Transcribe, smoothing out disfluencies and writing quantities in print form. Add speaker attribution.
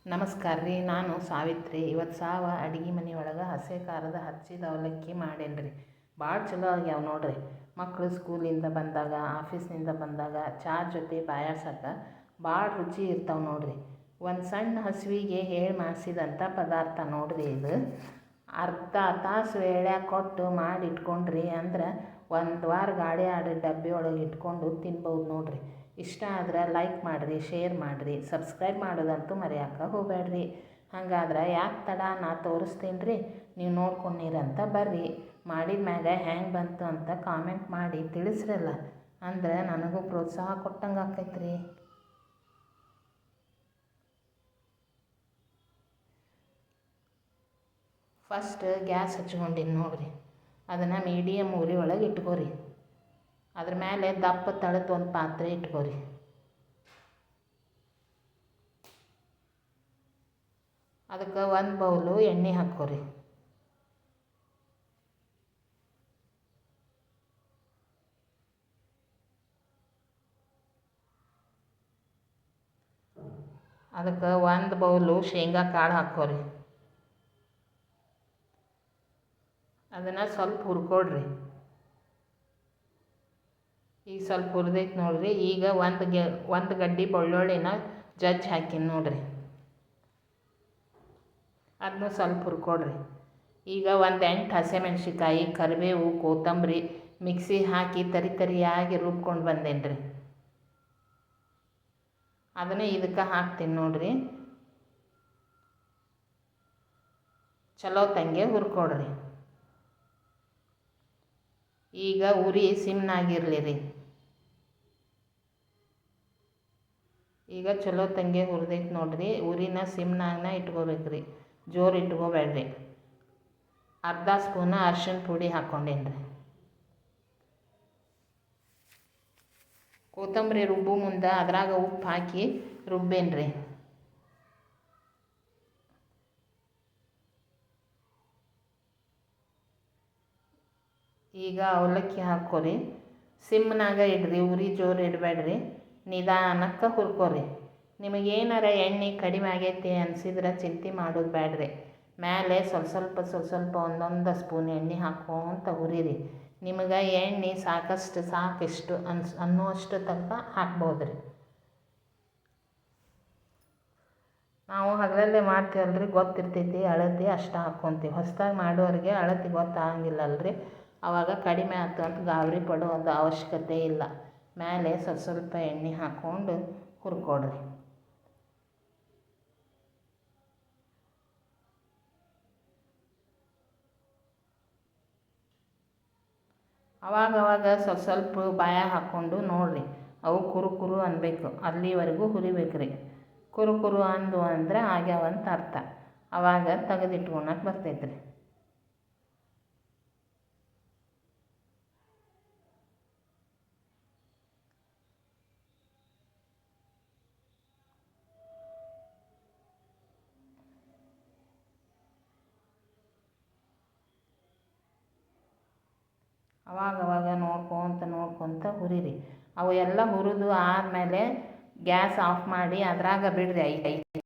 Speaker 1: ನಮಸ್ಕಾರ ರೀ. ನಾನು ಸಾವಿತ್ರಿ. ಇವತ್ತು ಅಡುಗೆ ಮನೆ ಒಳಗೆ ಹಸೆ ಖಾರದ ಹಚ್ಚಿದ ಅವಲಕ್ಕಿ ಮಾಡೇನಿ ರೀ. ಭಾಳ ಚಲೋ ಆಗ್ಯಾವ ನೋಡ್ರಿ. ಮಕ್ಕಳು ಸ್ಕೂಲಿಂದ ಬಂದಾಗ, ಆಫೀಸ್ನಿಂದ ಬಂದಾಗ ಚಹಾ ಜೊತೆ ಬಾಯಾಸಕ್ಕೆ ಭಾಳ ರುಚಿ ಇರ್ತಾವೆ ನೋಡ್ರಿ. ಒಂದು ಸಣ್ಣ ಹಸುವಿಗೆ ಹೇಳಿ ಮಾಡಿಸಿದಂಥ ಪದಾರ್ಥ ನೋಡ್ರಿ. ಇದು ಅರ್ಧ ತಾಸು ವೇಳೆ ಕೊಟ್ಟು ಮಾಡಿ ಇಟ್ಕೊಂಡ್ರಿ ಅಂದ್ರೆ ಒಂದು ವಾರ ಗಾಡಿ ಆಡಿ ಡಬ್ಬಿ ಒಳಗೆ ಇಟ್ಕೊಂಡು ತಿನ್ಬೋದು ನೋಡ್ರಿ. ಇಷ್ಟ ಆದ್ರೆ ಲೈಕ್ ಮಾಡಿರಿ, ಶೇರ್ ಮಾಡಿರಿ, ಸಬ್ಸ್ಕ್ರೈಬ್ ಮಾಡೋದಂತೂ ಮರೆಯೋಕೆ ಹೋಗಬೇಡ್ರಿ. ಹಾಗಾದ್ರೆ ಯಾಕೆ ತಡ, ನಾ ತೋರಿಸ್ತೀನಿ ರೀ, ನೀವು ನೋಡ್ಕೊಂಡಿರಂತ ಬರ್ರಿ. ಮಾಡಿದ ಮ್ಯಾಗ ಹ್ಯಾಂಗೆ ಬಂತು ಅಂತ ಕಾಮೆಂಟ್ ಮಾಡಿ ತಿಳಿಸ್ರಲ್ಲ, ಅಂದ್ರೆ ನನಗೂ ಪ್ರೋತ್ಸಾಹ ಕೊಟ್ಟಂಗೆ ಆಕೈತ್ರಿ. ಫಸ್ಟ್ ಗ್ಯಾಸ್ ಹಚ್ಕೊಂಡಿನಿ ನೋಡ್ರಿ. ಅದನ್ನು ಮೀಡಿಯಮ್ ಉರಿ ಒಳಗೆ ಇಟ್ಕೋರಿ. ಅದ್ರ ಮೇಲೆ ದಪ್ಪ ತಳದ ಒಂದು ಪಾತ್ರೆ ಇಟ್ಕೋರಿ. ಅದಕ್ಕೆ ಒಂದು ಬೌಲು ಎಣ್ಣೆ ಹಾಕ್ಕೋರಿ. ಅದಕ್ಕೆ ಒಂದು ಬೌಲು ಶೇಂಗಾ ಕಾಳು ಹಾಕ್ಕೋರಿ. ಅದನ್ನು ಸ್ವಲ್ಪ ಹುರ್ಕೊಡ್ರಿ. ಈಗ ಸ್ವಲ್ಪ ಹುರಿದೈತೆ ನೋಡ್ರಿ. ಈಗ ಒಂದು ಗಡ್ಡಿ ಬೆಳ್ಳುಳ್ಳಿನ ಜಜ್ಜಿ ಹಾಕಿನಿ ನೋಡ್ರಿ. ಅದನ್ನು ಸ್ವಲ್ಪ ಹುರ್ಕೊಡ್ರಿ. ಈಗ ಒಂದು 8 ಹಸಿಮೆಣ್ಸಿಕಾಯಿ, ಕರಿಬೇವು, ಕೊತ್ತಂಬರಿ ಮಿಕ್ಸಿ ಹಾಕಿ ತರಿಯಾಗಿ ರುಬ್ಕೊಂಡು ಬಂದೇನಿ ರೀ. ಅದನ್ನು ಇದಕ್ಕೆ ಹಾಕ್ತೀನಿ ನೋಡ್ರಿ. ಚಲೋ ತಂಗೆ ಹುರ್ಕೊಡ್ರಿ. ಈಗ ಉರಿ ಸಿಮ್ನಾಗಿರಲಿ ರೀ. ಈಗ ಚಲೋ ತಂಗೆ ಹುರಿದೈತೆ ನೋಡ್ರಿ. ಉರಿನ ಸಿಮ್ನಾಗನ ಇಟ್ಕೋಬೇಕ್ರಿ, ಜೋರು ಇಟ್ಕೋಬೇಡ್ರಿ. ಅರ್ಧ ಸ್ಪೂನ್ ಅರ್ಶಿಣ ಪುಡಿ ಹಾಕ್ಕೊಂಡೇನಿ ರೀ. ಕೊತ್ತಂಬರಿ ರುಬ್ಬು ಮುಂದೆ ಅದ್ರಾಗ ಉಪ್ಪು ಹಾಕಿ ರುಬ್ಬೇನಿ ರೀ. ಈಗ ಅವಲಕ್ಕಿ ಹಾಕ್ಕೋರಿ. ಸಿಮ್ನಾಗ ಇಡ್ರಿ, ಉರಿ ಜೋರು ಇಡಬೇಡ್ರಿ, ನಿಧಾನಕ್ಕೆ ಹುರ್ಕೋರಿ. ನಿಮಗೇನಾರ ಎಣ್ಣೆ ಕಡಿಮೆ ಆಗೈತಿ ಅನಿಸಿದ್ರೆ ಚಿಂತೆ ಮಾಡೋದು ಬೇಡ್ರಿ. ಮೇಲೆ ಸ್ವಲ್ಪ ಒಂದೊಂದು ಸ್ಪೂನ್ ಎಣ್ಣೆ ಹಾಕ್ಕೊಂತ ಹುರಿರಿ. ನಿಮಗೆ ಎಣ್ಣೆ ಸಾಕಿಷ್ಟು ಅನ್ನುವಷ್ಟು ತನಕ ಹಾಕ್ಬೋದ್ರಿ. ನಾವು ಹಗಲಲ್ಲೇ ಮಾಡ್ತೀವಲ್ರಿ, ಗೊತ್ತಿರ್ತೈತಿ. ಅಳತೆ ಅಷ್ಟು ಹಾಕ್ಕೊತೀವಿ. ಹೊಸ್ದಾಗಿ ಮಾಡೋರಿಗೆ ಅಳತೆ ಗೊತ್ತಾಗಂಗಿಲ್ಲಲ್ರಿ. ಆವಾಗ ಕಡಿಮೆ ಆಯ್ತು ಅಂತ ಗಾಬರಿ ಪಡುವಂಥ ಅವಶ್ಯಕತೆ ಇಲ್ಲ. ಮೇಲೆ ಸ್ವಲ್ಪ ಎಣ್ಣೆ ಹಾಕ್ಕೊಂಡು ಹುರ್ಕೊಡ್ರಿ. ಅವಾಗ ಸ್ವಲ್ಪ ಬಾಯ ಹಾಕ್ಕೊಂಡು ನೋಡಿರಿ. ಅವು ಕುರು ಅನ್ಬೇಕು, ಅಲ್ಲಿವರೆಗೂ ಹುರಿಬೇಕ್ರಿ. ಕುರು ಅಂದು ಅಂದ್ರೆ ಆಗ್ಯಾವಂತ ಅರ್ಥ. ಆವಾಗ ತೆಗೆದಿಟ್ಕೊಳಕ್ಕೆ ಬರ್ತೈತ್ರಿ. ಅವಾಗ ನೋಡ್ಕೊತ ಹುರಿರಿ. ಅವು ಎಲ್ಲ ಹುರಿದು ಆದಮೇಲೆ ಗ್ಯಾಸ್ ಆಫ್ ಮಾಡಿ ಅದ್ರಾಗ ಬಿಡ್ರಿ.